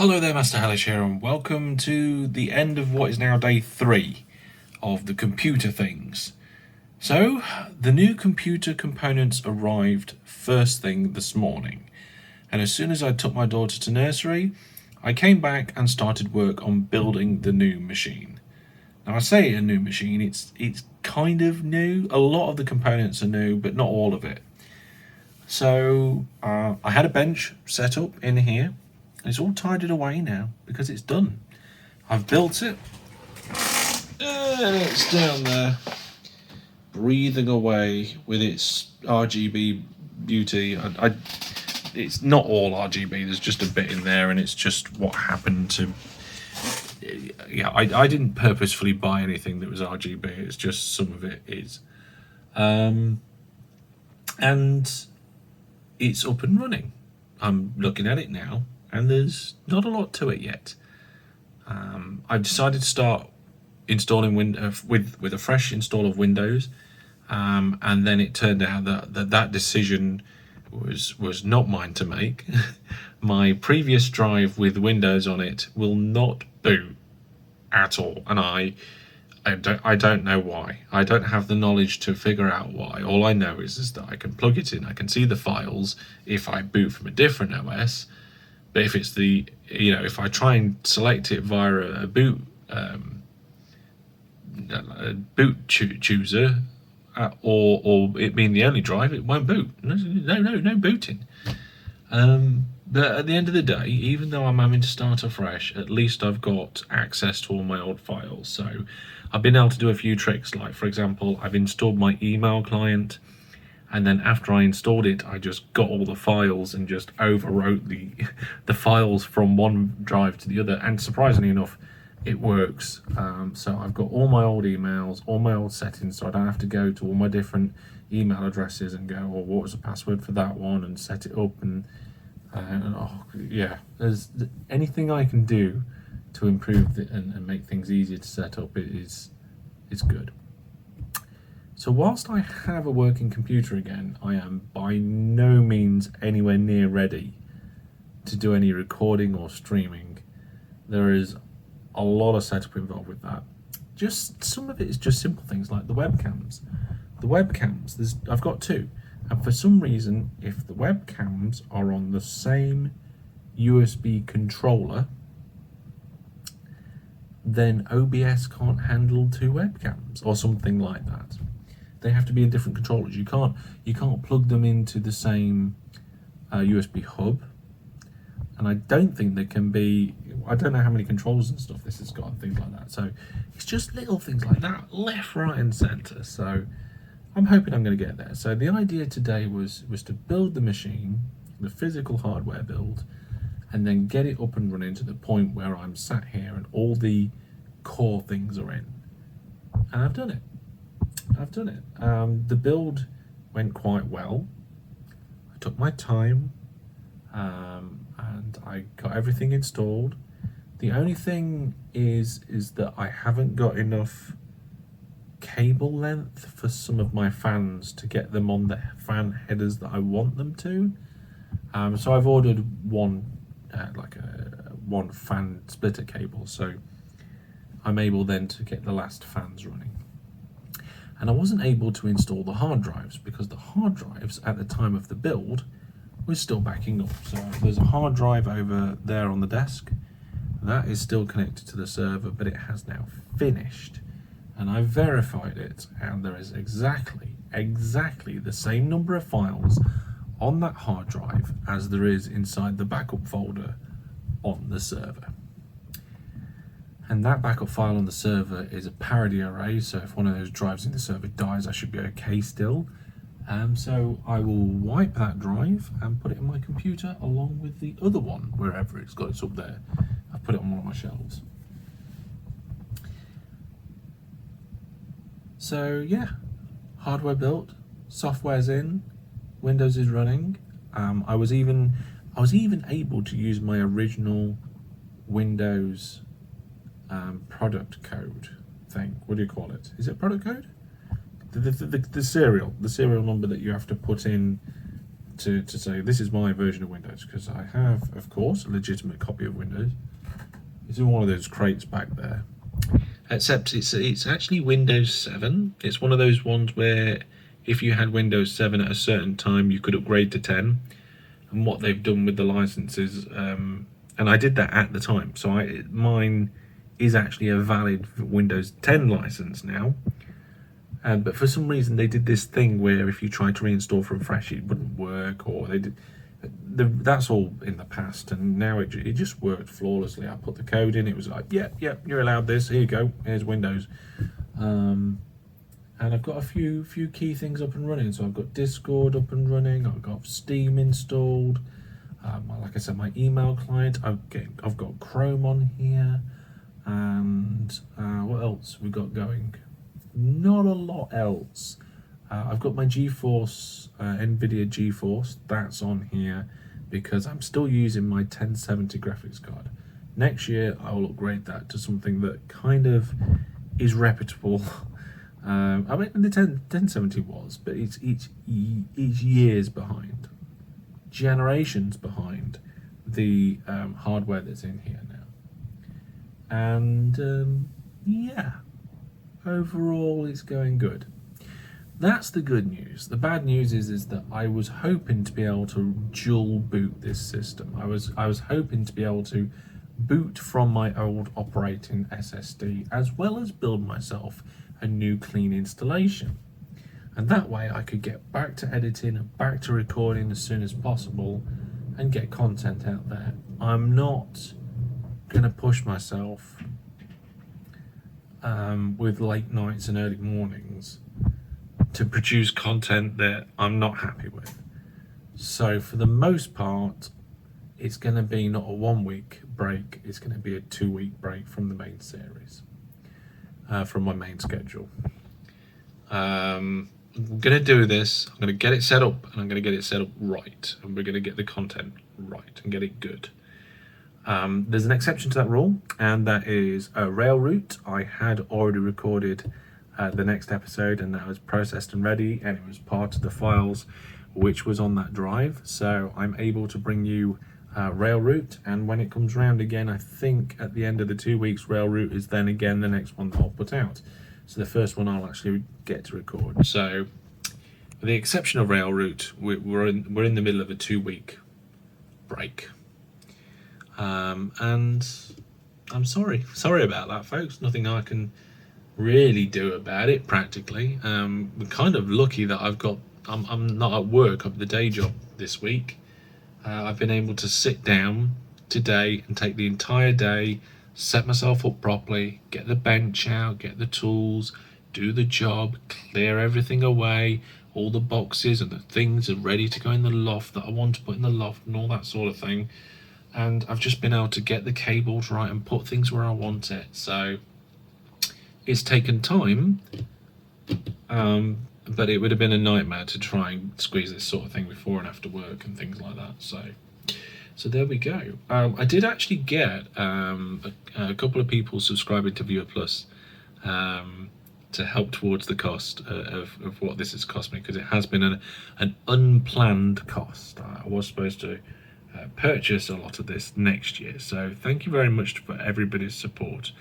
Hello there, Master Hellish here, and welcome to the end of what is now day 3 of the computer things. So, the new computer components arrived first thing this morning, and as soon as I took my daughter to nursery, I came back and started work on building the new machine. Now I say a new machine, it's kind of new. A lot of the components are new, but not all of it. So, I had a bench set up in here. It's all tidied away now because it's done. I've built it. And it's down there, breathing away with its RGB beauty. It's not all RGB, there's just a bit in there, and it's just what happened to... Yeah, I didn't purposefully buy anything that was RGB, it's just some of it is. And it's up and running. I'm looking at it now, and there's not a lot to it yet. I've decided to start installing with a fresh install of Windows, and then it turned out that decision was not mine to make. My previous drive with Windows on it will not boot at all, and I don't know why. I don't have the knowledge to figure out why. All I know is that I can plug it in, I can see the files if I boot from a different OS. But if it's if I try and select it via a boot chooser, or it being the only drive, it won't boot. No booting. But at the end of the day, even though I'm having to start afresh, at least I've got access to all my old files. So I've been able to do a few tricks, like for example, I've installed my email client, and then after I installed it, I just got all the files and just overwrote the files from one drive to the other. And surprisingly enough, it works. So I've got all my old emails, all my old settings, so I don't have to go to all my different email addresses and go, well, what was the password for that one, and set it up. And yeah, there's anything I can do to improve and make things easier to set up is good. So whilst I have a working computer again, I am by no means anywhere near ready to do any recording or streaming. There is a lot of setup involved with that. Just some of it is just simple things like the webcams. I've got 2, and for some reason, if the webcams are on the same USB controller, then OBS can't handle 2 webcams or something like that. They have to be in different controllers. You can't plug them into the same USB hub, and I don't think there can be. I don't know how many controllers and stuff this has got and things like that. So it's just little things like that, left, right, and centre. So I'm hoping I'm going to get there. So the idea today was to build the machine, the physical hardware build, and then get it up and running to the point where I'm sat here and all the core things are in, and I've done it. The build went quite well. I took my time, and I got everything installed. The only thing is that I haven't got enough cable length for some of my fans to get them on the fan headers that I want them to. So I've ordered one fan splitter cable, so I'm able then to get the last fans running. And I wasn't able to install the hard drives because the hard drives at the time of the build was still backing up. So there's a hard drive over there on the desk that is still connected to the server, but it has now finished, and I verified it, and there is exactly the same number of files on that hard drive as there is inside the backup folder on the server. And that backup file on the server is a parity array, so if one of those drives in the server dies, I should be okay still. So I will wipe that drive and put it in my computer along with the other one, wherever it's got. It's up there. I've put it on one of my shelves. So yeah, hardware built, software's in, Windows is running. I was even able to use my original Windows product code thing. What do you call it? Is it product code? The serial number that you have to put in to say this is my version of Windows, because I have, of course, a legitimate copy of Windows. It's in one of those crates back there. Except it's actually Windows 7. It's one of those ones where if you had Windows 7 at a certain time, you could upgrade to 10. And what they've done with the licenses, and I did that at the time, so mine is actually a valid Windows 10 license now. But for some reason they did this thing where if you tried to reinstall from fresh, it wouldn't work, or they did. That's all in the past, and now it just worked flawlessly. I put the code in, it was like, yeah, you're allowed this. Here you go. Here's Windows. And I've got a few key things up and running. So I've got Discord up and running. I've got Steam installed. Like I said, my email client. I've got Chrome on here, and what else we got going? Not a lot else. I've got my GeForce, NVIDIA GeForce, that's on here because I'm still using my 1070 graphics card. Next year I will upgrade that to something that kind of is reputable. I mean, the 1070 was, but it's years behind, generations behind the hardware that's in here now. And yeah. Overall, it's going good. That's the good news. The bad news is that I was hoping to be able to dual boot this system. I was hoping to be able to boot from my old operating SSD as well as build myself a new clean installation. And that way I could get back to editing and back to recording as soon as possible and get content out there. I'm not going to push myself with late nights and early mornings to produce content that I'm not happy with. So for the most part, it's going to be not a 1 week break, it's going to be a 2 week break from the main series, from my main schedule. I'm going to do this, I'm going to get it set up, and I'm going to get it set up right, and we're going to get the content right and get it good. There's an exception to that rule, and that is a Railroute. I had already recorded the next episode, and that was processed and ready, and it was part of the files which was on that drive. So I'm able to bring you Railroute, and when it comes round again, I think at the end of the 2 weeks, Railroute is then again the next one that I'll put out. So the first one I'll actually get to record. So with the exception of Railroute, we're in the middle of a 2 week break. And I'm sorry about that, folks. Nothing I can really do about it practically. We're kind of lucky that I'm not at work. I'm at the day job this week. I've been able to sit down today and take the entire day, set myself up properly, get the bench out, get the tools, do the job, clear everything away. All the boxes and the things are ready to go in the loft that I want to put in the loft and all that sort of thing. And I've just been able to get the cables right and put things where I want it. So it's taken time, but it would have been a nightmare to try and squeeze this sort of thing before and after work and things like that. So there we go. I did actually get a couple of people subscribing to Viewer Plus to help towards the cost of what this has cost me, because it has been an unplanned cost. I was supposed to purchase a lot of this next year, so thank you very much for everybody's support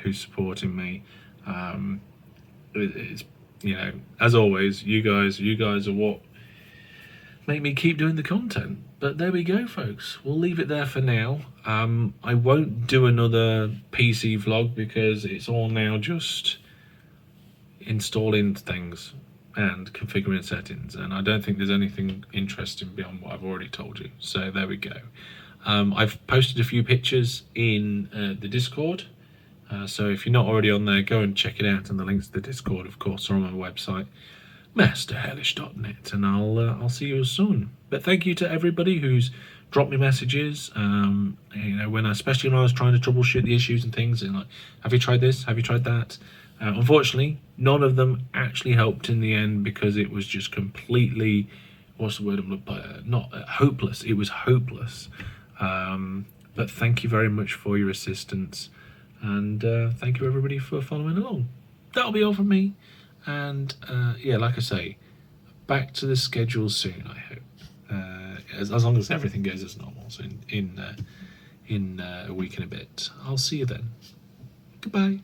who's supporting me. It's, you know, as always, you guys are what make me keep doing the content. But there we go, folks, we'll leave it there for now. I won't do another PC vlog because it's all now just installing things and configuring settings, and I don't think there's anything interesting beyond what I've already told you. So there we go. I've posted a few pictures in the Discord, so if you're not already on there, go and check it out, and the links to the Discord, of course, are on my website, masterhellish.net, and I'll see you soon. But thank you to everybody who's dropped me messages, you know, especially when I was trying to troubleshoot the issues and things, and like, have you tried this, have you tried that? Unfortunately, none of them actually helped in the end, because it was just completely, what's the word I'm looking for? Not hopeless. It was hopeless. But thank you very much for your assistance, and thank you everybody for following along. That'll be all from me, and yeah, like I say, back to the schedule soon, I hope. as long as everything goes as normal. So in a week and a bit, I'll see you then. Goodbye.